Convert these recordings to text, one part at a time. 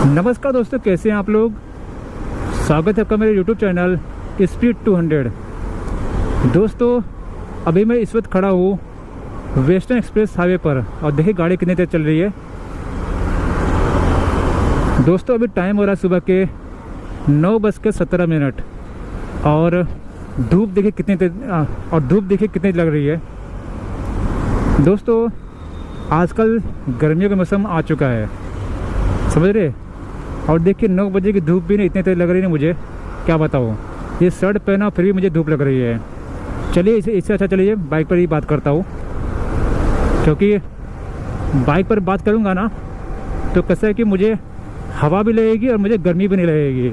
नमस्कार दोस्तों, कैसे हैं आप लोग। स्वागत है आपका मेरे YouTube चैनल स्पीड 200। दोस्तों, अभी मैं इस वक्त खड़ा हूँ वेस्टर्न एक्सप्रेस हाईवे पर और देखिए गाड़ी कितनी तेज चल रही है। दोस्तों, अभी टाइम हो रहा है सुबह के 9:17 और धूप देखिए कितनी तेज लग रही है। दोस्तों, आजकल गर्मियों का मौसम आ चुका है, समझ रहे। और देखिए 9 बजे की धूप भी नहीं इतनी तेज लग रही है मुझे, क्या बताऊँ। ये शर्ट पहना फिर भी मुझे धूप लग रही है। चलिए इससे अच्छा चलिए बाइक पर ही बात करता हूँ, क्योंकि बाइक पर बात करूँगा ना तो कैसा है कि मुझे हवा भी लगेगी और मुझे गर्मी भी नहीं लगेगी।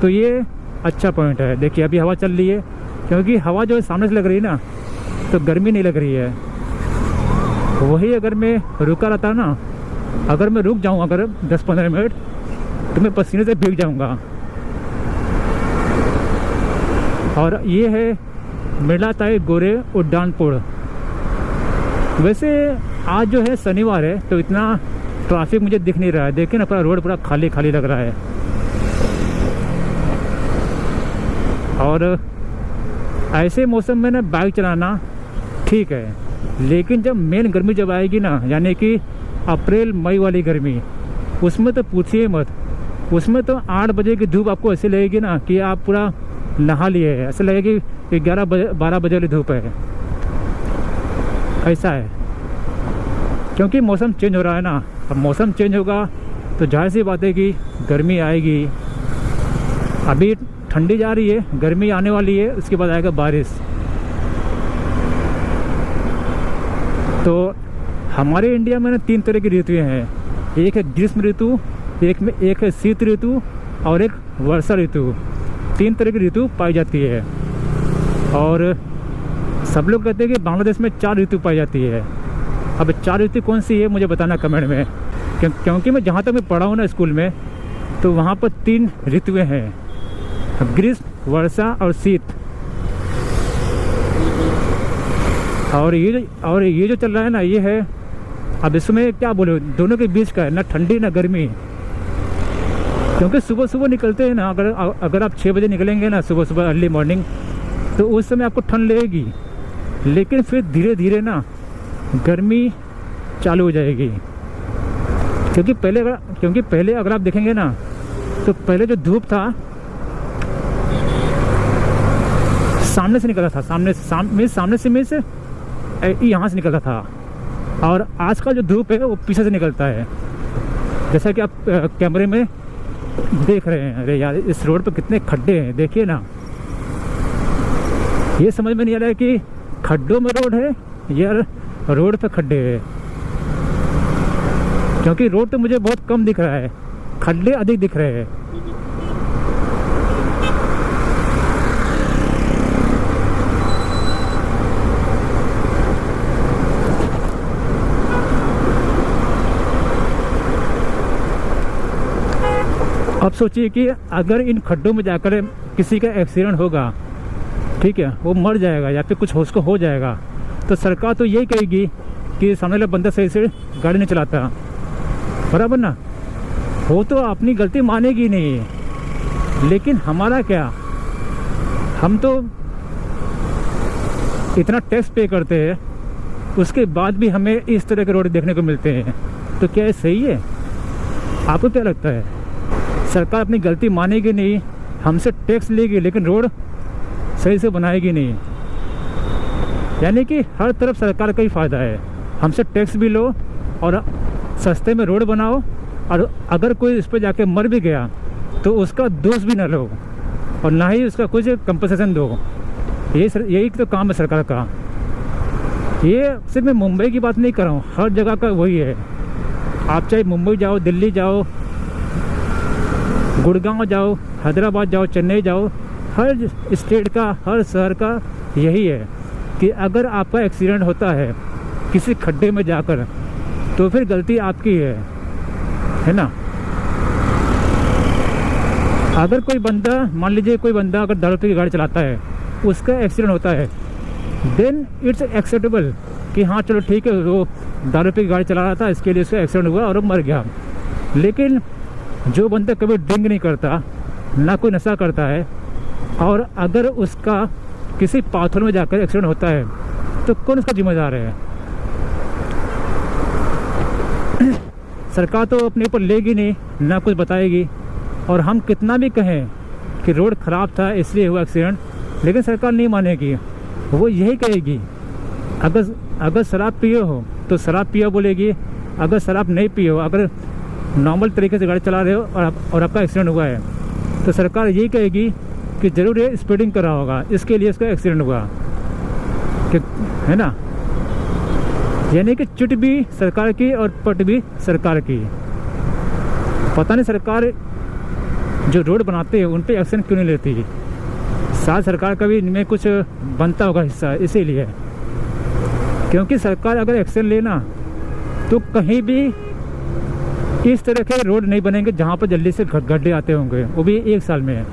तो ये अच्छा पॉइंट है। देखिए अभी हवा चल रही है, क्योंकि हवा जो है सामने से लग रही है ना तो गर्मी नहीं लग रही है। वही अगर मैं रुका रहता ना, अगर मैं रुक जाऊँ अगर 10-15 मिनट तो मैं पसीने से भीग जाऊंगा। और ये है मेलाताई गोरे उड्डानपुर। वैसे आज जो है शनिवार है तो इतना ट्रैफिक मुझे दिख नहीं रहा है। देखिए ना, पूरा रोड पूरा खाली खाली लग रहा है। और ऐसे मौसम में ना बाइक चलाना ठीक है, लेकिन जब मेन गर्मी जब आएगी ना, यानी कि अप्रैल मई वाली गर्मी, उसमें तो पूछिए मत। उसमें तो 8 बजे की धूप आपको ऐसे लगेगी ना कि आप पूरा नहा लिए है। ऐसा लगेगी कि 12 बजे वाली धूप है। ऐसा है, क्योंकि मौसम चेंज हो रहा है ना। अब मौसम चेंज होगा तो जाहिर सी बात है कि गर्मी आएगी। अभी ठंडी जा रही है, गर्मी आने वाली है, उसके बाद आएगा बारिश। तो हमारे इंडिया में ना 3 तरह की ऋतुएँ हैं। एक है ग्रीष्म ऋतु, एक है शीत ऋतु और एक वर्षा ऋतु। 3 तरह की ऋतु पाई जाती है। और सब लोग कहते हैं कि बांग्लादेश में 4 ऋतु पाई जाती है। अब 4 ऋतु कौन सी है मुझे बताना कमेंट में, क्योंकि मैं जहाँ तक मैं पढ़ा हूँ ना स्कूल में, तो वहाँ पर 3 ऋतुएँ हैं, ग्रीष्म, वर्षा और शीत। और ये जो चल रहा है ना, ये है अब इसमें क्या बोले, दोनों के बीच का है, ना ठंडी ना गर्मी। क्योंकि सुबह सुबह निकलते हैं ना, अगर आप 6 बजे निकलेंगे ना सुबह सुबह अर्ली मॉर्निंग, तो उस समय आपको ठंड लगेगी, लेकिन फिर धीरे धीरे ना गर्मी चालू हो जाएगी। क्योंकि पहले अगर आप देखेंगे ना, तो पहले जो धूप था सामने से निकलता था, सामने से यहाँ से निकलता था। और आज का जो धूप है वो पीछे से निकलता है, जैसा कि आप कैमरे में देख रहे हैं। अरे यार, इस रोड पर कितने खड्डे हैं, देखिए ना। ये समझ में नहीं आ रहा है कि खड्डों में रोड है या रोड पे खड्डे हैं। क्योंकि रोड तो मुझे बहुत कम दिख रहा है, खड्डे अधिक दिख रहे हैं। अब सोचिए कि अगर इन खड्डों में जाकर किसी का एक्सीडेंट होगा, ठीक है, वो मर जाएगा या फिर कुछ उसको हो जाएगा, तो सरकार तो यही कहेगी कि सामने वाला बंदा सही से गाड़ी नहीं चलाता, बराबर ना। वो तो अपनी गलती मानेगी नहीं। लेकिन हमारा क्या, हम तो इतना टैक्स पे करते हैं, उसके बाद भी हमें इस तरह के रोड देखने को मिलते हैं। तो क्या ये सही है? आपको क्या लगता है? सरकार अपनी गलती मानेगी नहीं, हमसे टैक्स लेगी, लेकिन रोड सही से बनाएगी नहीं। यानी कि हर तरफ सरकार का ही फ़ायदा है। हमसे टैक्स भी लो और सस्ते में रोड बनाओ, और अगर कोई इस पर जाके मर भी गया तो उसका दोष भी ना लो और ना ही उसका कुछ कंपनसेशन दो। यही तो काम है सरकार का। ये सिर्फ मैं मुंबई की बात नहीं कर रहा हूँ, हर जगह का वही है। आप चाहे मुंबई जाओ, दिल्ली जाओ, गुड़गांव जाओ, हैदराबाद जाओ, चेन्नई जाओ, हर स्टेट का, हर शहर का यही है कि अगर आपका एक्सीडेंट होता है किसी खड्डे में जाकर, तो फिर गलती आपकी है ना। अगर कोई बंदा, मान लीजिए कोई बंदा अगर दारू पी की गाड़ी चलाता है, उसका एक्सीडेंट होता है, देन इट्स एक्सेप्टेबल कि हाँ चलो ठीक है, वो दारू पी की गाड़ी चला रहा था, इसके लिए उसका एक्सीडेंट हुआ और वो मर गया। लेकिन जो बंदा कभी ड्रिंक नहीं करता, ना कोई नशा करता है, और अगर उसका किसी पाथर में जाकर एक्सीडेंट होता है तो कौन उसका जिम्मेदार है? सरकार तो अपने ऊपर लेगी नहीं, ना कुछ बताएगी। और हम कितना भी कहें कि रोड ख़राब था इसलिए हुआ एक्सीडेंट, लेकिन सरकार नहीं मानेगी। वो यही कहेगी अगर शराब पिए हो तो शराब पिया बोलेगी, अगर शराब नहीं पिए हो, अगर नॉर्मल तरीके से गाड़ी चला रहे हो और आपका एक्सीडेंट हुआ है तो सरकार यही कहेगी कि ज़रूर ये स्पीडिंग कर रहा होगा, इसके लिए इसका एक्सीडेंट हुआ, कि है ना। यानी कि चिट भी सरकार की और पट भी सरकार की। पता नहीं सरकार जो रोड बनाते हैं उन पे एक्शन क्यों नहीं लेती। शायद सरकार का भी इनमें कुछ बनता होगा हिस्सा, इसीलिए। क्योंकि सरकार अगर एक्शन लेना तो कहीं भी इस तरह के रोड नहीं बनेंगे जहाँ पर जल्दी से गड्ढे आते होंगे, वो भी 1 साल में।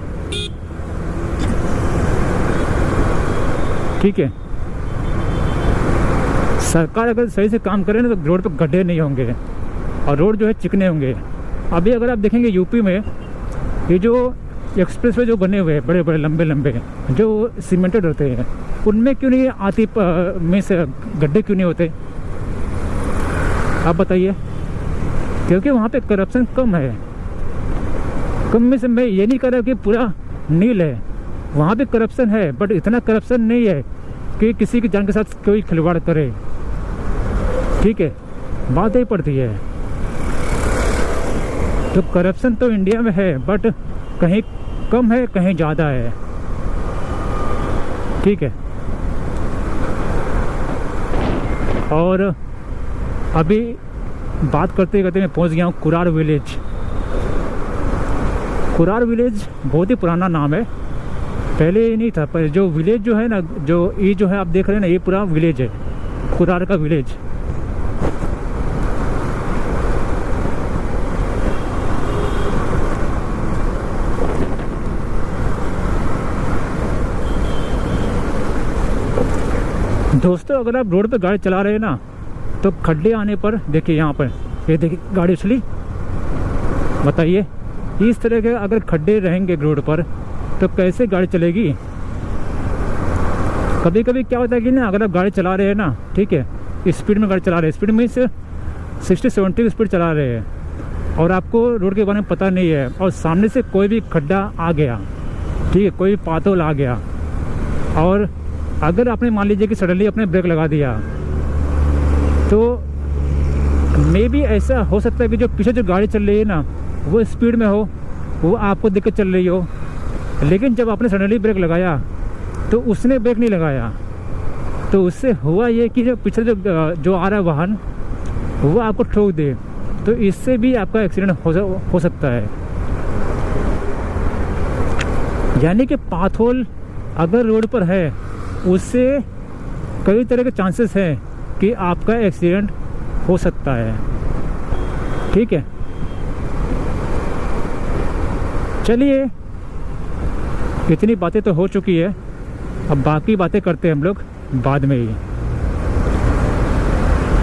ठीक है, सरकार अगर सही से काम करे ना तो रोड पर गड्ढे नहीं होंगे और रोड जो है चिकने होंगे। अभी अगर आप देखेंगे यूपी में ये जो एक्सप्रेस वे जो बने हुए हैं बड़े बड़े लंबे लंबे जो सीमेंटेड होते हैं, उनमें क्यों नहीं आती में से गड्ढे क्यों नहीं होते? आप बताइए। क्योंकि वहाँ पे करप्शन कम है। कम में से मैं ये नहीं कह रहा कि पूरा नील है, वहाँ पे करप्शन है, बट इतना करप्शन नहीं है कि किसी की जान के साथ कोई खिलवाड़ करे। ठीक है, बात यही पड़ती है। तो करप्शन तो इंडिया में है, बट कहीं कम है कहीं ज़्यादा है। ठीक है, और अभी बात करते करते मैं पहुंच गया हूँ कुरार विलेज। कुरार विलेज बहुत ही पुराना नाम है, पहले ये नहीं था। पर जो विलेज जो है ना, जो ये जो है आप देख रहे हैं ना, ये पूरा विलेज है, कुरार का विलेज। दोस्तों, अगर आप रोड पे गाड़ी चला रहे हैं ना तो खड्डे आने पर देखिए, यहाँ पर ये देखिए गाड़ी उछली। बताइए, इस तरह के अगर खड्डे रहेंगे रोड पर तो कैसे गाड़ी चलेगी? कभी कभी क्या होता है कि ना, अगर आप गाड़ी चला रहे हैं ना, ठीक है, स्पीड में गाड़ी चला रहे हैं, स्पीड में से 60-70 की स्पीड चला रहे हैं और आपको रोड के बारे में पता नहीं है, और सामने से कोई भी खड्डा आ गया, ठीक है, कोई पाथोल आ गया, और अगर आपने मान लीजिए कि सडनली अपने ब्रेक लगा दिया तो मे बी ऐसा हो सकता है कि जो पीछे जो गाड़ी चल रही है ना वो स्पीड में हो, वो आपको देख के चल रही हो, लेकिन जब आपने सडनली ब्रेक लगाया तो उसने ब्रेक नहीं लगाया, तो उससे हुआ ये कि जो पीछे जो आ रहा है वाहन वो आपको ठोक दे, तो इससे भी आपका एक्सीडेंट हो सकता है। यानी कि पाथोल अगर रोड पर है उससे कई तरह के चांसेस हैं कि आपका एक्सीडेंट हो सकता है। ठीक है, चलिए, इतनी बातें तो हो चुकी है, अब बाकी बातें करते हैं हम लोग बाद में ही।